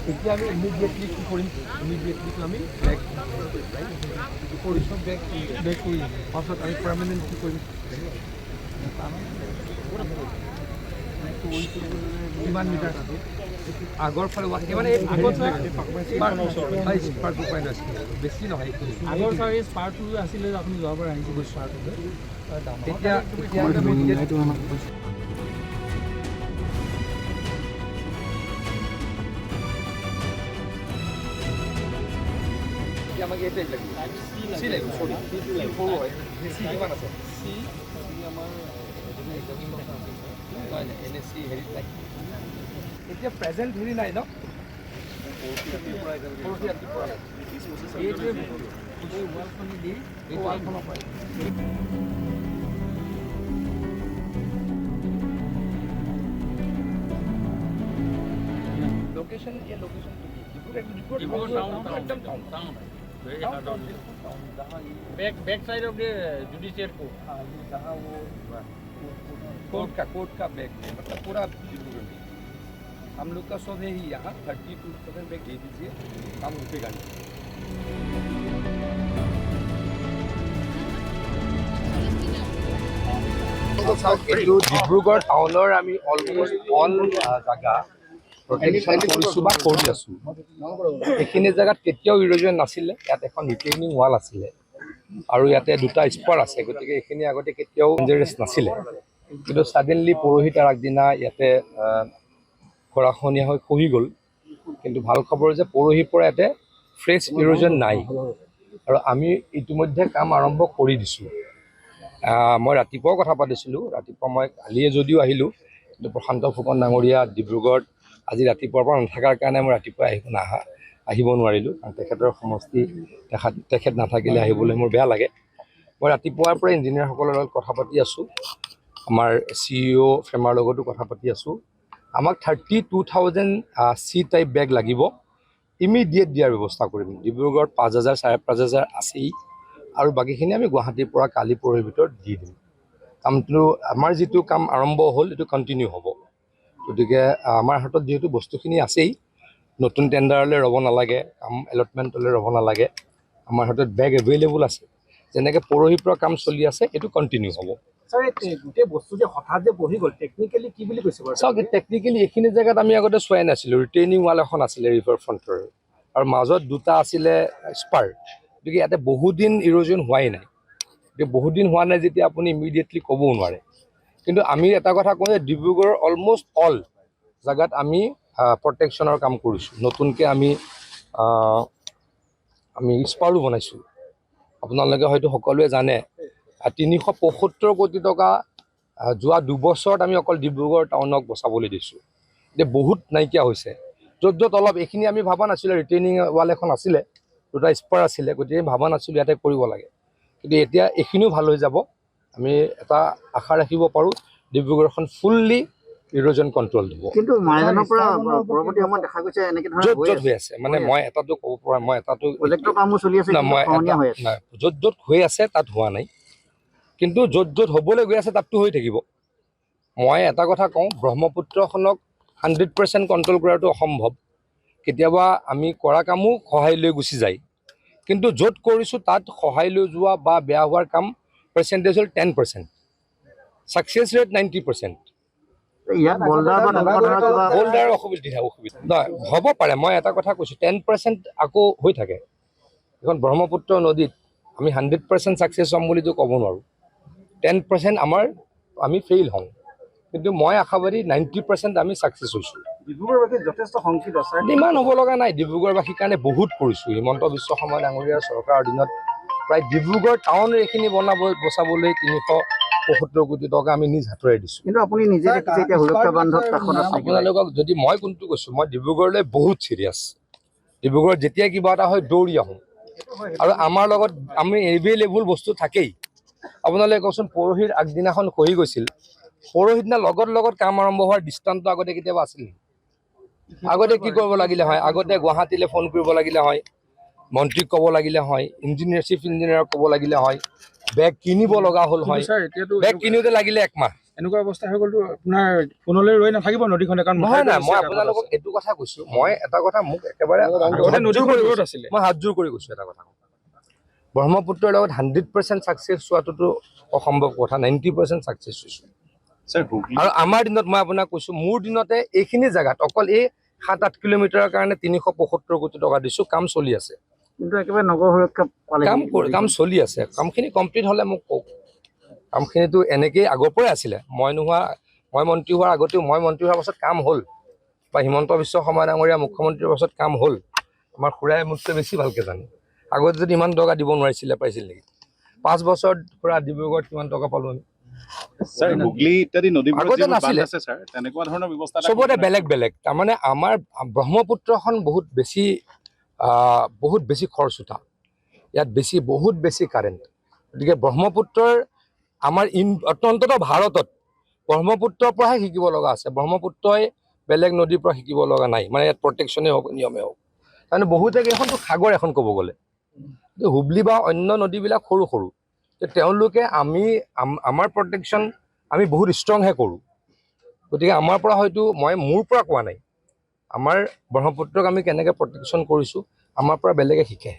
এতিয়া আমি ইমিডিয়েটলি কি কৰিম ইমিডিয়েটলি আমি বেক কৰিছোঁ বেক কৰিম পাছত আমি পাৰ্মানেণ্ট কি কৰিম কিমান মিটাৰ আগৰ ফালে মানে বেছি নহয় আগৰ ছাৰ এই স্পাৰটো আছিলে আপুনি যোৱাবাৰ আহিছিল স্পাৰটোলৈ তেতিয়া আমাক এইটাই লাগিব চি লাগিব সৰু হয় চি কিমান আছে চি আমাৰ এনে চি হেৰি নাই এতিয়া প্ৰেজেণ্ট হেৰি নাই ন লোকেশ্যন একদম town back side of the judicial court जहाँ वो कोर्ट का बैक है मतलब पूरा डिब्रूगढ़ में हम लोग का सब है ही यहाँ 32% बैग दे दीजिए काम रुकेगा नहीं ডিব্ৰুগড় টাউনৰ আমি অলমোষ্ট অল জাগা প্ৰটেকশ্যন কৰিছোঁ বা কৰি আছোঁ এইখিনি জেগাত কেতিয়াও ইৰোজন নাছিলে ইয়াত এখন ৰিটেইনিং ৱাল আছিলে আৰু ইয়াতে দুটা স্পট আছে গতিকে এইখিনি আগতে কেতিয়াও ডেঞ্জাৰাছ নাছিলে কিন্তু ছাডেনলি পৰহি তাৰ আগদিনা ইয়াতে গৰাখহনীয়া হৈ খহি গ'ল কিন্তু ভাল খবৰ যে পৰহিৰ পৰা ইয়াতে ফ্ৰেছ ইৰোজন নাই আৰু আমি ইতিমধ্যে কাম আৰম্ভ কৰি দিছোঁ মই ৰাতিপুৱাও কথা পাতিছিলোঁ ৰাতিপুৱা মই কালিয়ে যদিও আহিলোঁ কিন্তু প্ৰশান্ত ফুকন ডাঙৰীয়া ডিব্ৰুগড়ত আজি ৰাতিপুৱাৰ পৰা নাথাকাৰ কাৰণে মই ৰাতিপুৱা আহিব নোৱাৰিলোঁ কাৰণ তেখেতৰ সমষ্টি তেখেত নাথাকিলে আহিবলৈ মোৰ বেয়া লাগে মই ৰাতিপুৱাৰ পৰা ইঞ্জিনিয়াৰসকলৰ লগত কথা পাতি আছোঁ আমাৰ CEO ফেমাৰ লগতো কথা পাতি আছোঁ আমাক 32,000 চি টাইপ বেগ লাগিব ইমিডিয়েট দিয়াৰ ব্যৱস্থা কৰিম ডিব্ৰুগড়ত 5,000 5,500 আছেই আৰু বাকীখিনি আমি গুৱাহাটীৰ পৰা কালি পৰহিৰ ভিতৰত দি দিম কামটো আমাৰ যিটো কাম আৰম্ভ হ'ল এইটো কণ্টিনিউ হ'ব গতিকে আমাৰ হাতত যিহেতু বস্তুখিনি আছেই নতুন টেণ্ডাৰলৈ ৰ'ব নালাগে কাম এলটমেণ্টলৈ ৰ'ব নালাগে আমাৰ হাতত বেগ এভেইলেবল আছে যেনেকৈ পৰহিৰ পৰা কাম চলি আছে এইটো কণ্টিনিউ হ'ব ছাৰ গোটেই বস্তু যে হঠাৎ যে বহি গ'ল টেকনিকেলি কি বুলি কৈছে বাৰু চাওক টেকনিকেলি এইখিনি জেগাত আমি আগতে চোৱাই নাছিলোঁ ৰিটেইনিং ৱাল এখন আছিলে ৰিভাৰ ফ্ৰণ্টৰ আৰু মাজত দুটা আছিলে স্পাৰ গতিকে ইয়াতে বহুদিন ইৰোজন হোৱাই নাই গতিকে বহুদিন হোৱা নাই যেতিয়া আপুনি ইমিডিয়েটলি ক'বও নোৱাৰে কিন্তু আমি এটা কথা কওঁ যে ডিব্ৰুগড়ৰ অলমষ্ট অল জেগাত আমি প্ৰটেকশ্যনৰ কাম কৰিছোঁ নতুনকৈ আমি স্পাৰো বনাইছোঁ আপোনালোকে হয়তো সকলোৱে জানে 375 কোটি টকা যোৱা 2 বছৰত আমি অকল ডিব্ৰুগড় টাউনক বচাবলৈ দিছোঁ এতিয়া বহুত নাইকিয়া হৈছে য'ত অলপ এইখিনি আমি ভবা নাছিলোঁ ৰিটেইনিং ৱাল এখন আছিলে দুটা স্পাৰ আছিলে গতিকে ভবা নাছিলোঁ ইয়াতে কৰিব লাগে কিন্তু এতিয়া এইখিনিও ভাল হৈ যাব আমি এটা আশা ৰাখিব পাৰোঁ ডিব্ৰুগড়খন ফুল্লি ইৰোজন কণ্ট্ৰল দিব কিন্তু মাইদানৰ পৰা পৰৱৰ্তী সময়ত দেখা গৈছে এনেকৈ ধৰণৰ য'ত হৈ আছে মানে মই এটাটো ক'ব পৰা মই এটাটো প্ৰজেক্টৰ কামো চলি আছে য'ত হৈ আছে তাত হোৱা নাই কিন্তু য'ত হ'বলৈ গৈ আছে তাততো হৈ থাকিব মই এটা কথা কওঁ ব্ৰহ্মপুত্ৰখনক 100% কণ্ট্ৰল কৰাটো অসম্ভৱ কেতিয়াবা আমি কৰা কামো সহায় লৈ গুচি যায় কিন্তু য'ত কৰিছোঁ তাত সহায় লৈ যোৱা বা বেয়া হোৱাৰ কাম পাৰ্চেণ্টেজ হ'ল 10% ছাকচেছ ৰেট 90% বল্ডাৰ অসুবিধা নহয় হ'ব পাৰে মই এটা কথা কৈছোঁ 10% আকৌ হৈ থাকে এখন ব্ৰহ্মপুত্ৰ নদীত আমি 100% ছাকচেছ হ'ম বুলিতো ক'ব নোৱাৰোঁ 10% আমি ফেইল হওঁ কিন্তু মই আশাবাদী 90% আমি ছাকচেছ হৈছোঁ ডিব্ৰুগড়বাসী যথেষ্ট সংকিত আছে ইমান হ'ব লগা নাই ডিব্ৰুগড়বাসীৰ কাৰণে বহুত কৰিছোঁ হিমন্ত বিশ্ব শৰ্মা ডাঙৰীয়াৰ চৰকাৰৰ দিনত প্ৰায় ডিব্ৰুগড় টাউন এইখিনি বচাবলৈ 375 কোটি টকা আমি নিজ হাতৰে দিছোঁ কিন্তু আপুনি নিজে দেখিছে এতিয়া সুৰক্ষা বান্ধত কাষত আছে আপোনালোকক যদি মই কোনটো কৈছোঁ মই ডিব্ৰুগড়লৈ বহুত চিৰিয়াছ ডিব্ৰুগড়ত যেতিয়া কিবা এটা হয় দৌৰি আহোঁ আৰু আমাৰ লগত আমি এভেইলেবল বস্তু থাকেই আপোনালোকে কওকচোন পৰহিৰ আগদিনাখন খহি গৈছিল পৰহি দিনা লগত কাম আৰম্ভ হোৱাৰ দৃষ্টান্ত আগতে কেতিয়াবা আছিল আগতে কি কৰিব লাগিলে হয় আগতে গুৱাহাটীলৈ ফোন কৰিব লাগিলে হয় মন্ত্ৰীক ক'ব লাগিলে হয়, ইঞ্জিনিয়াৰ চিফ ইঞ্জিনিয়াৰক ক'ব লাগিলে হয়, বেগ কিনিব লগা হ'ল হয়। বেগ কিনোতে লাগিলে 1 মাহ। এনেকুৱা অৱস্থা হৈ গ'লতো আপোনাৰ ফোনলৈ ৰৈ নাথাকিব নদীখনে, কাৰণ নহয় নাই, মই আপোনালোকক এইটো কথা কৈছোঁ, মই এটা কথা মোক একেবাৰে মই হাত জোৰ কৰি কৈছোঁ এটা কথা, ব্ৰহ্মপুত্ৰৰ লগত 100% ছাকচেছ হোৱাটোতো অসম্ভৱ কথা, 90% ছাকচেছ হৈছোঁ। আৰু আমাৰ দিনত মই আপোনাক কৈছোঁ, মোৰ দিনতে এইখিনি জেগাত অকল এই 7-8 কিলোমিটাৰৰ কাৰণে 375 কোটি টকা দিছোঁ, কাম চলি আছে। কিন্তু একেবাৰে নগৰ সুৰক্ষা কাম চলি আছে, কামখিনি কমপ্লিট হ'লে মোক কওক। কামখিনিতো এনেকেই আগৰ পৰাই আছিলে, মই মন্ত্ৰী হোৱাৰ আগতেও, মই মন্ত্ৰী হোৱাৰ পাছত কাম হ'ল, বা হিমন্ত বিশ্ব শৰ্মা ডাঙৰীয়া মুখ্যমন্ত্ৰীৰ পাছত কাম হ'ল। আমাৰ খুৰাই মোতকৈ বেছি ভালকৈ জানে। আগতে যদি ইমান টকা দিব নোৱাৰিছিলে, পাইছিল নেকি? 5 বছৰত পৰা ডিব্ৰুগড়ত কিমান টকা পালোঁ আমি? আগতে নাছিলে, চবতে বেলেগ বেলেগ। তাৰমানে আমাৰ ব্ৰহ্মপুত্ৰখন বহুত বেছি খৰচ উঠা, ইয়াত বহুত বেছি কাৰেণ্ট। গতিকে ব্ৰহ্মপুত্ৰৰ আমাৰ অন্ততঃ ভাৰতত ব্ৰহ্মপুত্ৰৰ পৰাহে শিকিব লগা আছে। ব্ৰহ্মপুত্ৰই বেলেগ নদীৰ পৰা শিকিব লগা নাই, মানে ইয়াত প্ৰটেকশ্যনেই হওক, নিয়মেই হওক। তাৰমানে বহুতে এইখনতো সাগৰ এখন ক'ব গ'লে, হুবলি বা অন্য নদীবিলাক সৰু সৰু, তেওঁলোকে আমাৰ প্ৰটেকশ্যন আমি বহুত ষ্ট্ৰংহে কৰোঁ। গতিকে আমাৰ পৰা হয়তো, মোৰ পৰা কোৱা নাই, আমাৰ ব্ৰহ্মপুত্ৰক আমি কেনেকৈ প্ৰটেকশ্যন কৰিছোঁ, আমাৰ পৰা বেলেগে শিকে।